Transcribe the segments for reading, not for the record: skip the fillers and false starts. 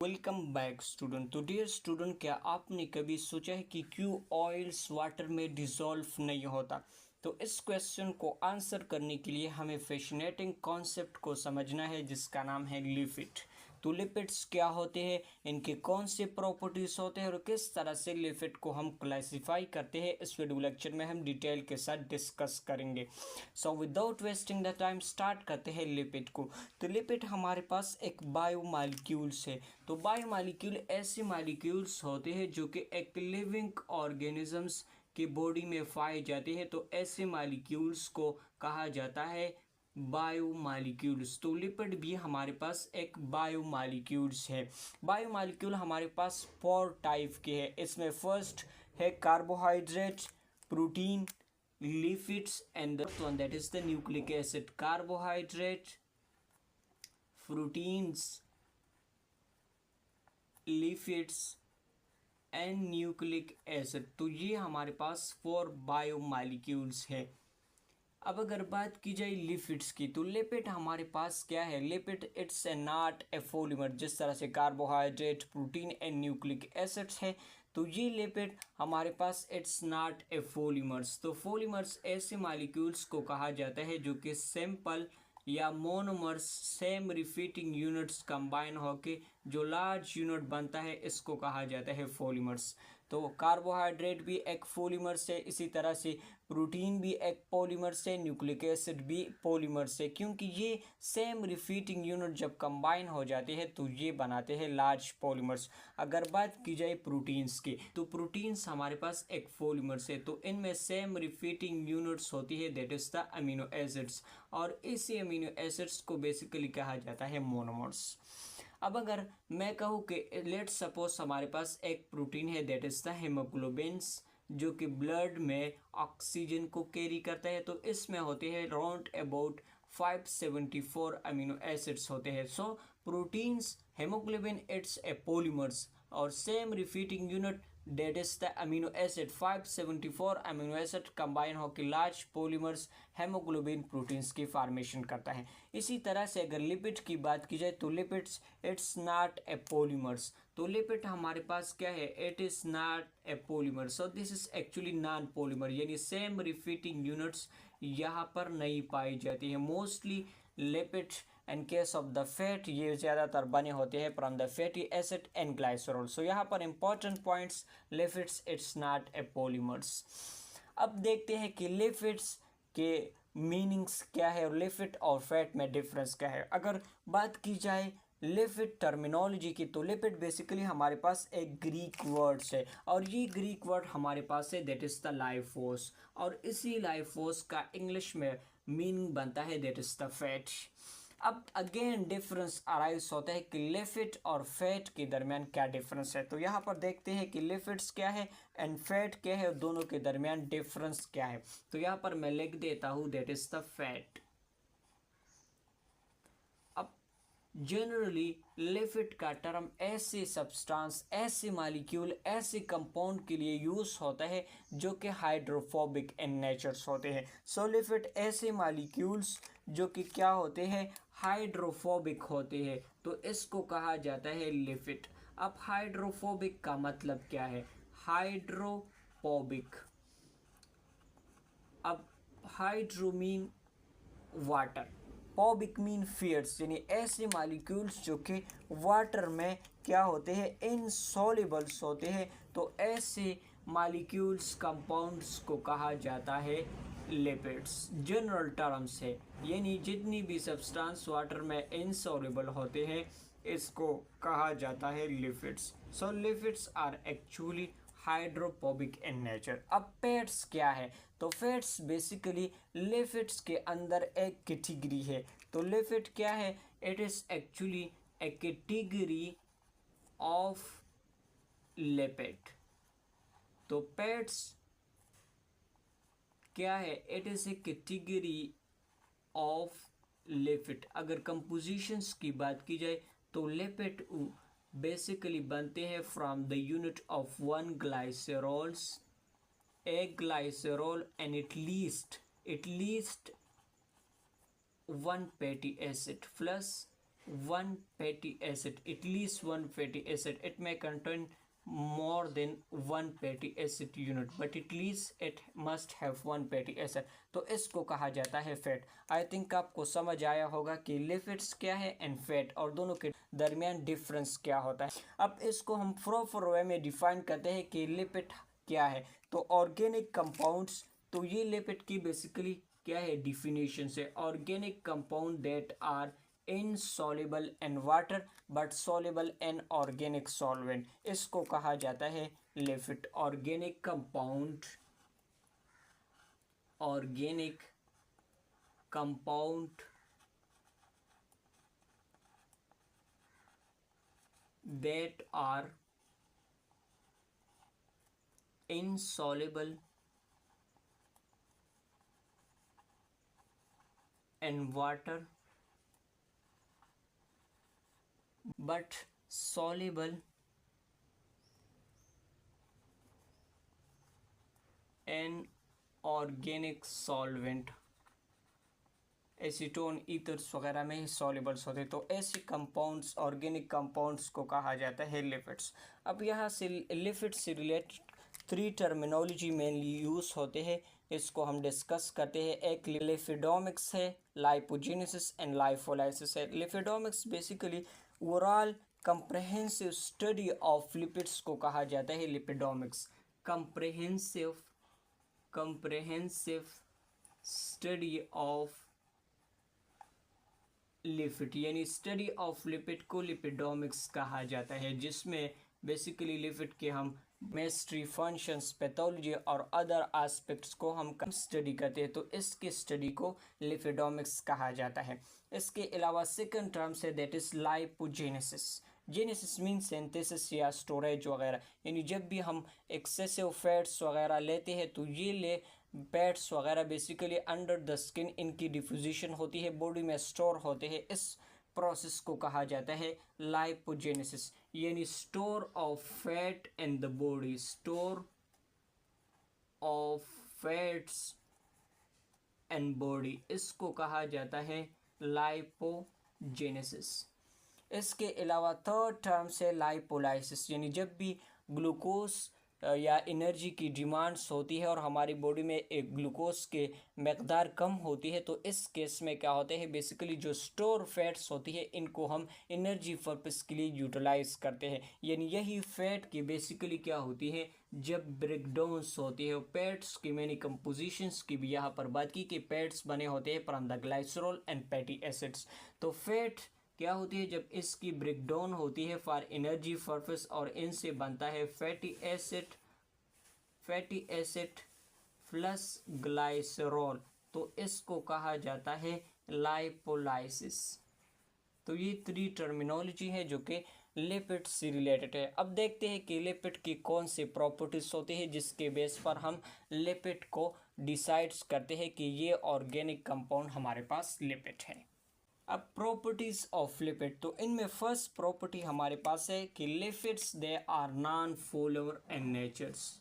Welcome back student. तो dear student, क्या आपने कभी सोचा है कि क्यों ऑयल्स वाटर में डिसॉल्व नहीं होता? तो इस क्वेश्चन को आंसर करने के लिए हमें फैसिनेटिंग कॉन्सेप्ट को समझना है जिसका नाम है लिपिड। तो लिपिड्स क्या होते हैं, इनके कौन से प्रॉपर्टीज होते हैं और किस तरह से लिपिड को हम क्लासिफाई करते हैं, इस वीडियो लेक्चर में हम डिटेल के साथ डिस्कस करेंगे। So without wasting the time start करते हैं लिपिड को। तो लिपिड हमारे पास एक बायोमॉलिक्यूल्स है। तो बायोमॉलिक्यूल ऐसे मॉलिक्यूल्स होते हैं जो कि एक लिविंग ऑर्गेनिजम्स की बॉडी में पाए जाते हैं। तो ऐसे मॉलिक्यूल्स को कहा जाता है बायोमॉलिक्यूल्स। तो लिपिड भी हमारे पास एक बायोमॉलिक्यूल्स है। बायोमॉलिक्यूल हमारे पास 4 टाइप के हैं। इसमें फर्स्ट है carbohydrate, protein, lipids and the one that is the nucleic acid. Carbohydrate, proteins, lipids and nucleic acid. तो ये हमारे पास 4 बायोमॉलिक्यूल्स है। अब अगर बात की जाए लिपिड्स की, तो लिपिड हमारे पास क्या है? Lipid it's a not a polymer. जिस तरह से carbohydrate, protein and nucleic acids है, तो ये लिपिड हमारे पास इट्स नॉट ए पॉलीमर्स। तो पॉलीमर्स ऐसे मॉलिक्यूल्स को कहा जाता है जो कि सिंपल या monomers same repeating units combine होके जो लार्ज यूनिट बनता है, इसको कहा जाता है पॉलीमर्स। तो कार्बोहाइड्रेट भी एक पॉलीमर से, इसी तरह से प्रोटीन भी एक पॉलीमर से, न्यूक्लिक एसिड भी पॉलीमर से, क्योंकि ये सेम रिपीटिंग यूनिट जब कंबाइन हो जाते हैं तो ये बनाते हैं लार्ज पॉलीमर्स। अगर बात की जाए प्रोटीन्स की, तो प्रोटीन्स हमारे पास एक पॉलीमर है। तो इनमें सेम रिपीटिंग यूनिट्स होती है, that is the amino acids. और इसी अमीनो एसिड्स को बेसिकली कहा जाता है मोनोमर्स। अब अगर मैं कहूँ कि लेट्स सपोज हमारे पास एक प्रोटीन है, दैट इज द हेमोग्लोबिन्स, जो कि ब्लड में ऑक्सीजन को कैरी करता है। तो इसमें होते हैं राउंड अबाउट 574 अमीनो एसिड्स होते हैं। So proteins, hemoglobin it's a polymers और same repeating unit that is the amino acid. 574 amino acid combine होकर लार्ज पॉलीमर्स हेमोग्लोबिन प्रोटीन्स की फॉर्मेशन करता है। इसी तरह से अगर लिपिड की बात की जाए, तो lipids it's not a polymers. तो लिपिड हमारे पास क्या है? It is not a polymer. So this is actually non polymer, यानी सेम रिपीटिंग यूनिट्स यहाँ पर नहीं पाई जाती है। Mostly lipid in case of the fat ये ज़्यादातर बने होते हैं from the fatty acid and glycerol. So यहाँ पर important points, lipids it's not a polymers. अब देखते हैं कि लिपिड्स के मीनिंग्स क्या है और लिपिड और फैट में डिफरेंस क्या है। अगर बात की जाए लिपिड टर्मिनोलॉजी की, तो लिपिड बेसिकली हमारे पास एक ग्रीक वर्ड्स है और ये ग्रीक वर्ड हमारे पास है, that is the life force. और इसी लाइफ फोर्स का इंग्लिश में मीनिंग बनता है, दैट इज द फैट। अब अगेन डिफरेंस अराइज होता है कि लिपिड और फैट के दरमियान क्या डिफरेंस है। तो यहाँ पर देखते हैं कि लिपिड्स क्या है एंड फैट क्या है और दोनों के दरमियान डिफरेंस क्या है। तो यहाँ पर मैं लिख देता हूँ, दैट इज द फैट। अब जनरली लिपिड का टर्म ऐसे सब्सटेंस, ऐसे मॉलिक्यूल, ऐसे कंपाउंड के लिए यूज होता है जो कि हाइड्रोफोबिक इन नेचर्स होते हैं। सो लिपिड ऐसे मॉलिक्यूल्स जो कि क्या होते हैं? हाइड्रोफोबिक होते हैं, तो इसको कहा जाता है लिपिड। अब हाइड्रोफोबिक का मतलब क्या है? हाइड्रोफोबिक, अब hydro mean water, phobic mean fears, यानी ऐसे मॉलिक्यूल्स जो कि वाटर में क्या होते हैं? इनसॉल्युबल्स होते हैं। तो ऐसे मॉलिक्यूल्स, कंपाउंड्स को कहा जाता है लिपिड्स। जनरल टर्म्स है, यानी जितनी भी सब्सटेंस वाटर में इनसॉल्युबल होते हैं इसको कहा जाता है lipids. So lipids are actually hydrophobic in nature. अब फैट्स क्या है? तो फैट्स बेसिकली लिपिड्स के अंदर एक कैटेगरी है। तो लिपिड क्या है? It is actually A category of lipid. तो फैट्स क्या है? It is A category of lipid. अगर कंपोजिशंस की बात की जाए, तो लिपिड बेसिकली बनते हैं from the unit of 1 glycerols, a glycerol and at least 1 fatty acid plus one fatty acid, at least one fatty acid. It may contain more than one fatty acid unit, but at least it must have one fatty acid. तो इसको कहा जाता है fat. I think आपको समझ आया होगा कि लिपिड्स क्या है एंड फैट, और दोनों के दरमियान डिफरेंस क्या होता है. अब इसको हम प्रॉपर वे में डिफाइन करते हैं कि लिपिड क्या है. तो ऑर्गेनिक कंपाउंड्स, तो ये लिपिड की बेसिकली क्या है डिफिनेशन से. Organic compound that are insoluble in water but soluble in organic solvent, इसको कहा जाता है lipid. Organic compound, organic compound that are insoluble in water but soluble in organic solvent. Acetone ethers वगैरह में ही सॉल्युबल्स होते हैं. तो ऐसे कंपाउंड्स, ऑर्गेनिक कंपाउंड्स को कहा जाता है लिपिड्स. अब यहाँ से लिपिड से रिलेटेड 3 टर्मिनोलॉजी मेनली यूज़ होते हैं, इसको हम डिस्कस करते हैं. एक लिपिडोमिक्स है, लाइपोजेनेसिस एंड लाइफोलाइसिस है. Lipidomics basically overall comprehensive study of lipids को कहा जाता है lipidomics. Comprehensive study of lipid, यानी स्टडी ऑफ लिपिड को लिपिडोमिक्स कहा जाता है, जिसमें बेसिकली लिपिड के हम केमिस्ट्री, फंक्शंस, पैथोलॉजी और अदर एस्पेक्ट्स को हम स्टडी करते हैं. तो इसके स्टडी को लिपिडोमिक्स कहा जाता है. इसके अलावा second term say that is lipogenesis. Genesis mean synthesis या स्टोरेज वगैरह, यानी जब भी हम एक्सेसिव फैट्स वगैरह लेते हैं तो ये फैट्स वगैरह बेसिकली अंडर द स्किन इनकी डिफ्यूजिशन होती है, बॉडी में स्टोर होते हैं. इस प्रोसेस को कहा जाता है लाइपोजेनेसिस, यानी store of fat in the body, store of fats in body, इसको कहा जाता है लाइपोजेनेसिस. इसके अलावा थर्ड टर्म से लाइपोलाइसिस, यानी जब भी ग्लूकोज या एनर्जी की डिमांड्स होती है और हमारी बॉडी में एक ग्लूकोज के मकदार कम होती है, तो इस केस में क्या होते हैं बेसिकली जो स्टोर फैट्स होती है इनको हम एनर्जी पर्पस के लिए यूटिलाइज करते हैं. यानी यही फैट की बेसिकली क्या होती है जब ब्रेकडाउन्स होती है. फैट्स की मैंने कंपोजिशंस की भी यहाँ पर बात की कि फैट्स बने होते हैं from the glycerol and fatty acids. तो फैट क्या होती है जब इसकी ब्रेकडाउन होती है फॉर एनर्जी पर्पस, और इनसे बनता है फैटी एसिड प्लस ग्लाइसरॉल, तो इसको कहा जाता है लाइपोलाइसिस. तो ये 3 टर्मिनोलॉजी है जो कि लिपिड से रिलेटेड है. अब देखते हैं कि लिपिड की कौन सी प्रॉपर्टीज होती है जिसके बेस पर हम लिपिड को डिसाइड्स करते हैं कि ये ऑर्गेनिक कंपाउंड हमारे पास लिपिड है. अब प्रॉपर्टीज ऑफ लिपिड, तो इनमें फर्स्ट प्रॉपर्टी हमारे पास है कि lipids they are non polar in natures.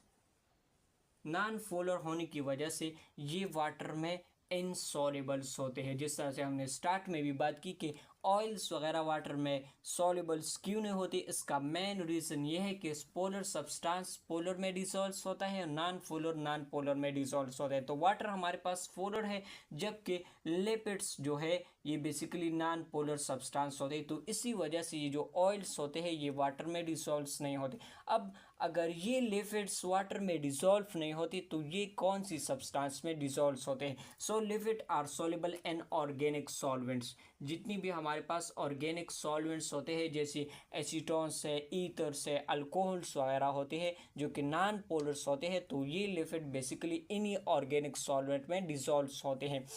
Non polar होने की वजह से ये वाटर में इनसॉल्युबल्स होते हैं. जिस तरह से हमने स्टार्ट में भी बात की कि ऑयल्स वगैरह वाटर में सॉल्युबल्स क्यों नहीं होती, इसका मेन रीज़न ये है कि पोलर सब्सटेंस पोलर में डिसॉल्व होता है और नॉन पोलर में डिसॉल्व होता है. तो वाटर हमारे पास पोलर है, जबकि लिपिड्स जो है ये बेसिकली नॉन पोलर सब्सटेंस होते हैं. तो इसी वजह से ये जो ऑयल्स होते हैं ये वाटर में डिसॉल्व नहीं होते. अब अगर ये लिपिड्स वाटर में डिसॉल्व नहीं होती तो ये कौन सी सब्सटेंस में डिसॉल्व होते हैं. So lipid are soluble in organic solvents. जितनी भी हमारे पास ऑर्गेनिक सॉल्वेंट्स होते हैं जैसे एसीटोन्स है, ईथर्स है, अल्कोहल्स वगैरह होते हैं जो कि नॉन पोलर्स होते हैं, तो ये लिपिड बेसिकली इन्हीं ऑर्गेनिक सॉल्वेंट में डिसॉल्व होते हैं.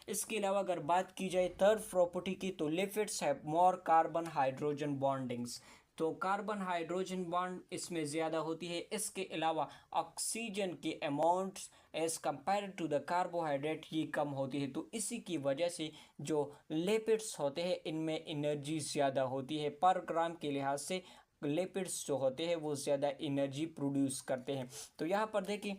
इसके अलावा अगर बात की जाए थर्ड प्रॉपर्टी की, तो lipids have more carbon hydrogen bondings. तो कार्बन हाइड्रोजन बॉन्ड इसमें ज़्यादा होती है. इसके अलावा ऑक्सीजन की amounts as compare to the carbohydrate ये कम होती है. तो इसी की वजह से जो लिपिड्स होते हैं इनमें एनर्जी ज़्यादा होती है. पर ग्राम के लिहाज से लिपिड्स जो होते हैं वो ज़्यादा एनर्जी प्रोड्यूस करते हैं. तो यहाँ पर देखिए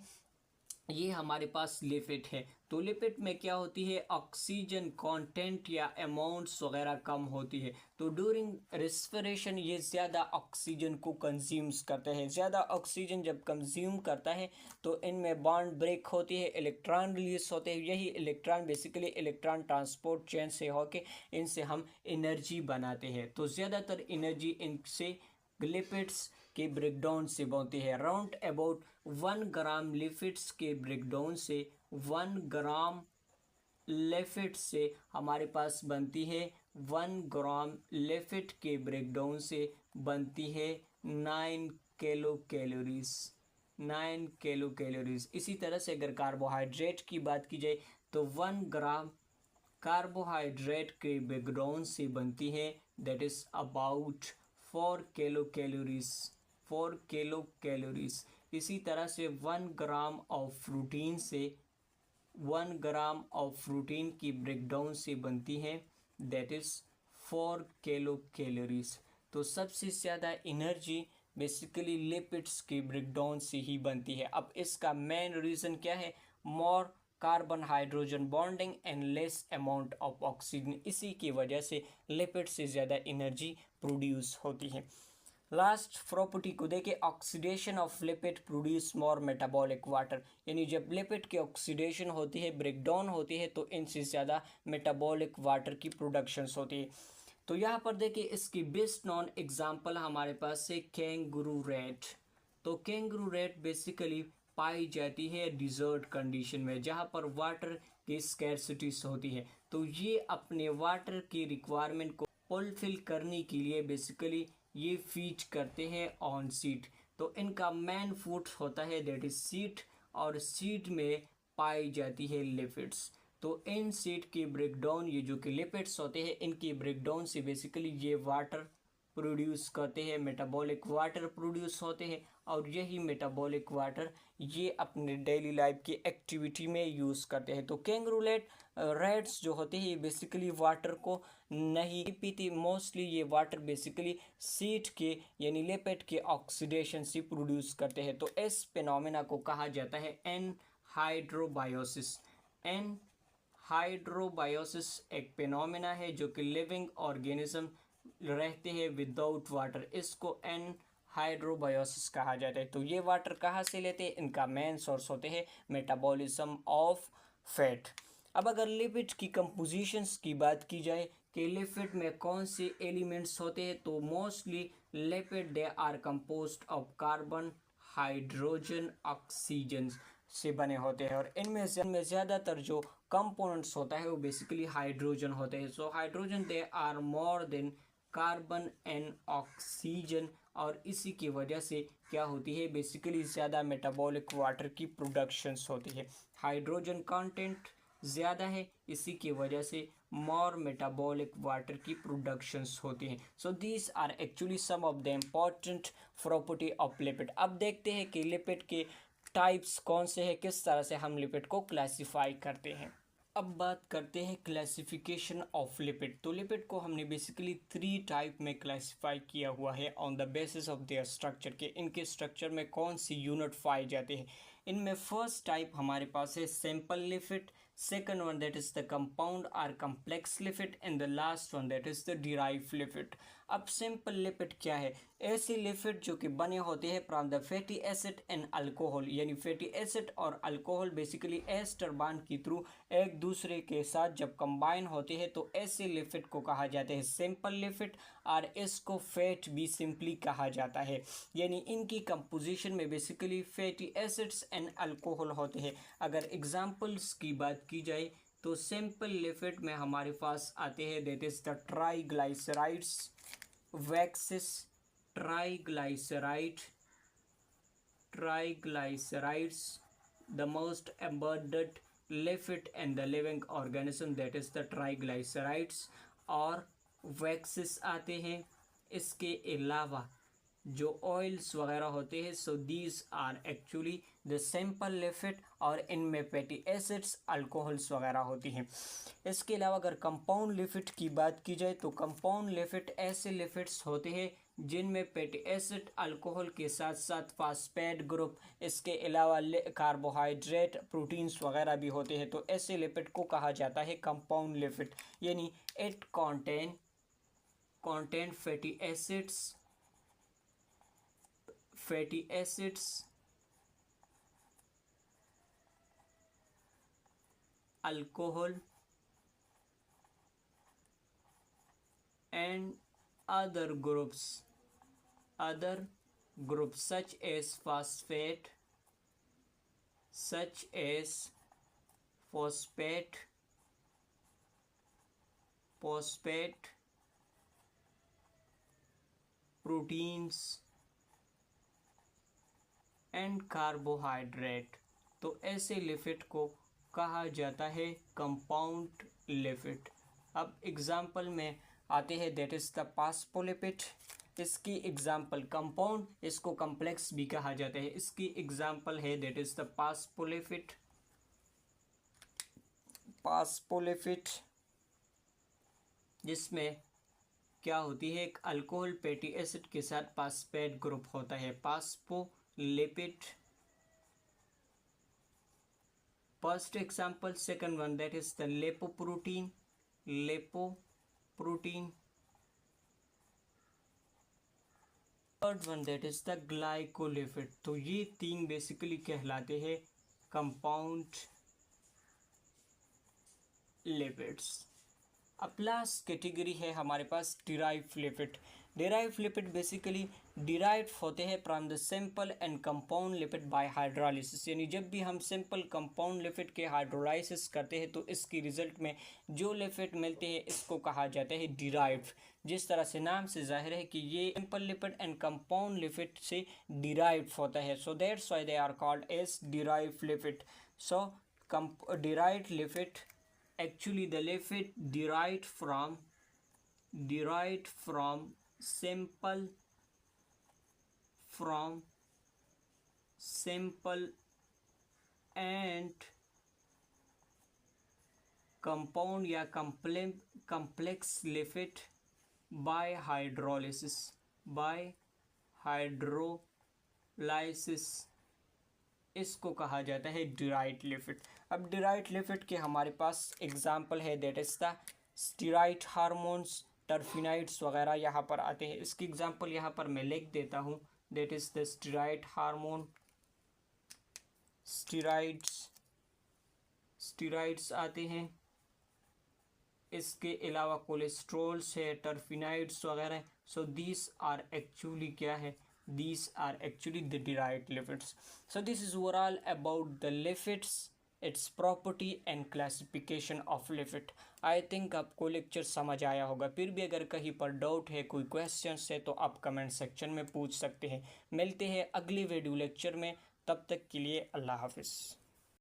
ये हमारे पास लिपिड है। तो लिपिड में क्या होती है, ऑक्सीजन कंटेंट या अमाउंट्स वगैरह कम होती है। तो ड्यूरिंग रेस्पिरेशन ये ज़्यादा ऑक्सीजन को कंज्यूम्स करते हैं। ज़्यादा ऑक्सीजन जब कंज्यूम करता है तो इनमें बॉन्ड ब्रेक होती है, इलेक्ट्रॉन रिलीज होते हैं। यही electron basically electron transport chain से होके इनसे हम एनर्जी बनाते हैं। तो ज़्यादातर एनर्जी इनसे लिपिड्स के ब्रेकडाउन से बनती है। अराउंड अबाउट 1 ग्राम लिपिड्स के ब्रेकडाउन से 1 ग्राम लिपिड से हमारे पास बनती है 1 ग्राम लिपिड के ब्रेकडाउन से बनती है 9 किलो कैलोरीज। 9 kilo calories. इसी तरह से अगर कार्बोहाइड्रेट की बात की जाए तो 1 ग्राम कार्बोहाइड्रेट के ब्रेकडाउन से बनती है that is about 4 kilo calories. 4 kilo calories. इसी तरह से 1 ग्राम ऑफ प्रोटीन से 1 ग्राम ऑफ प्रोटीन की ब्रेकडाउन से बनती है दैट इज 4 किलो कैलोरीज। तो सबसे ज़्यादा एनर्जी बेसिकली लिपिड्स के ब्रेकडाउन से ही बनती है। अब इसका मेन रीज़न क्या है, मोर carbon hydrogen bonding and less amount of oxygen. इसी की वजह से लिपिड से ज़्यादा एनर्जी प्रोड्यूस होती है। लास्ट प्रॉपर्टी को देखें, oxidation of lipid produce more metabolic water. यानी जब लिपिड की ऑक्सीडेशन होती है, ब्रेकडाउन होती है, तो इनसे ज़्यादा मेटाबॉलिक वाटर की प्रोडक्शंस होती है। तो यहाँ पर देखिए इसकी बेस्ट नॉन एग्जांपल हमारे पास है कैंगरू रैट। तो कैंगरू रैट बेसिकली पाई जाती है डिजर्ट कंडीशन में, जहाँ पर वाटर की स्कैर्सिटीज होती है। तो ये अपने वाटर की रिक्वायरमेंट को फुलफिल करने के लिए बेसिकली ये फीड करते हैं ऑन सीड। तो इनका मेन फूड होता है दैट इज सीड, और सीड में पाई जाती है लिपिड्स। तो इन सीड की ब्रेकडाउन, ये जो कि लिपिड्स होते हैं, इनकी ब्रेकडाउन से बेसिकली ये वाटर प्रोड्यूस करते हैं, मेटाबॉलिक वाटर प्रोड्यूस होते हैं, और यही मेटाबॉलिक वाटर ये अपने डेली लाइफ की एक्टिविटी में यूज़ करते हैं। तो कैंगरू रैट्स जो होते हैं ये बेसिकली वाटर को नहीं पीती। मोस्टली ये वाटर बेसिकली सीड के यानी लिपिड के ऑक्सीडेशन से प्रोड्यूस करते हैं। तो इस फिनोमेना को कहा जाता है एनहाइड्रोबायोसिस। एनहाइड्रोबायोसिस एक फिनोमेना है जो कि लिविंग ऑर्गेनिज्म रहते हैं विदाउट वाटर, इसको एनहाइड्रोबायोसिस कहा जाता है। तो ये वाटर कहाँ से लेते हैं, इनका मेन सोर्स होते हैं मेटाबॉलिज्म ऑफ फैट। अब अगर लिपिड की कंपोजिशंस की बात की जाए कि लिपिड में कौन से एलिमेंट्स होते हैं, तो mostly lipid they are composed of carbon hydrogen oxygen से बने होते हैं, और इनमें ज़्यादातर जो कंपोनेंट्स होता है वो बेसिकली हाइड्रोजन होते हैं। So hydrogen they are more than carbon and oxygen, और इसी की वजह से क्या होती है, बेसिकली ज़्यादा मेटाबॉलिक वाटर की प्रोडक्शंस होती है। हाइड्रोजन कंटेंट ज़्यादा है, इसी की वजह से मोर मेटाबॉलिक वाटर की प्रोडक्शंस होती हैं। So these are actually some of the important property of lipid. अब देखते हैं कि लिपिड के टाइप्स कौन से हैं, किस तरह से हम लिपिड को क्लासीफाई करते हैं। अब बात करते हैं क्लासिफिकेशन ऑफ लिपिड। तो लिपिड को हमने बेसिकली 3 टाइप में क्लासिफाई किया हुआ है on the basis of their structure, के इनके स्ट्रक्चर में कौन सी यूनिट पाए जाते हैं। इनमें फर्स्ट टाइप हमारे पास है simple lipid, second one that is the compound are complex lipid, and the last one that is the derive lipid. अब सिंपल लिपिड क्या है, ऐसे लिपिड जो कि बने होते हैं from the fatty acid and alcohol, यानी फैटी एसिड और अल्कोहल बेसिकली एस्टर बॉन्ड के थ्रू एक दूसरे के साथ जब कंबाइन होते हैं, तो ऐसे लिपिड को कहा जाता है सिंपल लिपिड, और इसको फैट भी सिंपली कहा जाता है। यानी इनकी कंपोजिशन में basically fatty acids and alcohol होते हैं। अगर एग्जांपल्स की बात की जाए तो सिंपल लिपिड में हमारे पास आते हैं that is the triglycerides, waxes, triglycerides, the most abundant lipid in the living organism that is the triglycerides, और वैक्सिस आते हैं। इसके अलावा जो ऑयल्स वगैरह होते हैं, so these are actually the simple lipid, और इनमें फैटी एसिड्स अल्कोहल्स वगैरह होती हैं। इसके अलावा अगर कंपाउंड लिपिड की बात की जाए तो कंपाउंड लिपिड ऐसे लिपिड्स होते हैं जिनमें फैटी एसिड अल्कोहल के साथ साथ फास्फेट ग्रुप, इसके अलावा कार्बोहाइड्रेट, प्रोटीन्स वगैरह भी होते हैं। तो ऐसे लिपिड को कहा जाता है कंपाउंड लिपिड, यानी it contain fatty acids, alcohol and other groups such as phosphate, proteins and carbohydrate. तो ऐसे लिपिड को कहा जाता है कंपाउंड लिपिड। अब एग्जाम्पल में आते हैं, दैट इज द फास्फोलिपिड। इसकी एग्जाम्पल कंपाउंड, इसको कॉम्प्लेक्स भी कहा जाता है। इसकी एग्जाम्पल है दैट इज द फास्फोलिपिड जिसमें क्या होती है, एक अल्कोहल फैटी एसिड के साथ फास्फेट ग्रुप होता है, phospholipid. First example, second one that is the lipoprotein. Third one that is the glycolipid. तो ये तीन बेसिकली कहलाते हैं कंपाउंड लिपिड्स। अब लास्ट कैटेगरी है हमारे पास derived lipid. Derived lipid basically derived होते हैं from the simple and compound lipid by hydrolysis, यानी जब भी हम सिंपल कंपाउंड लिपिड के हाइड्रोलाइसिस करते हैं तो इसकी रिजल्ट में जो लिपिड मिलते हैं इसको कहा जाता है डिराइव्ड। जिस तरह से नाम से जाहिर है कि ये simple lipid and compound lipid से डिराइव्ड होता है, so that's why they are called as derived lipid. So derived lipid, actually the lipid derived from simple and compound या complex lipid by hydrolysis इसको कहा जाता है डिराइव्ड लिपिड। अब derived lipid के हमारे पास एग्जाम्पल है that is the steroid hormones, terpenoids वगैरह यहाँ पर आते हैं। इसकी एग्जाम्पल यहाँ पर मैं लिख देता हूँ, that is the steroid hormone, steroids आते हैं। इसके अलावा कोलेस्ट्रॉल्स है, टर्फिनाइड्स वगैरह। सो दीज आर एक्चुअली क्या है, these are actually the derived lipids. So this is overall about the lipids, its property and classification of lipid. I think आपको lecture समझ आया होगा। फिर भी अगर कहीं पर डाउट है, कोई क्वेश्चंस है तो आप कमेंट सेक्शन में पूछ सकते हैं। मिलते हैं अगली वीडियो लेक्चर में, तब तक के लिए अल्लाह हाफिज़।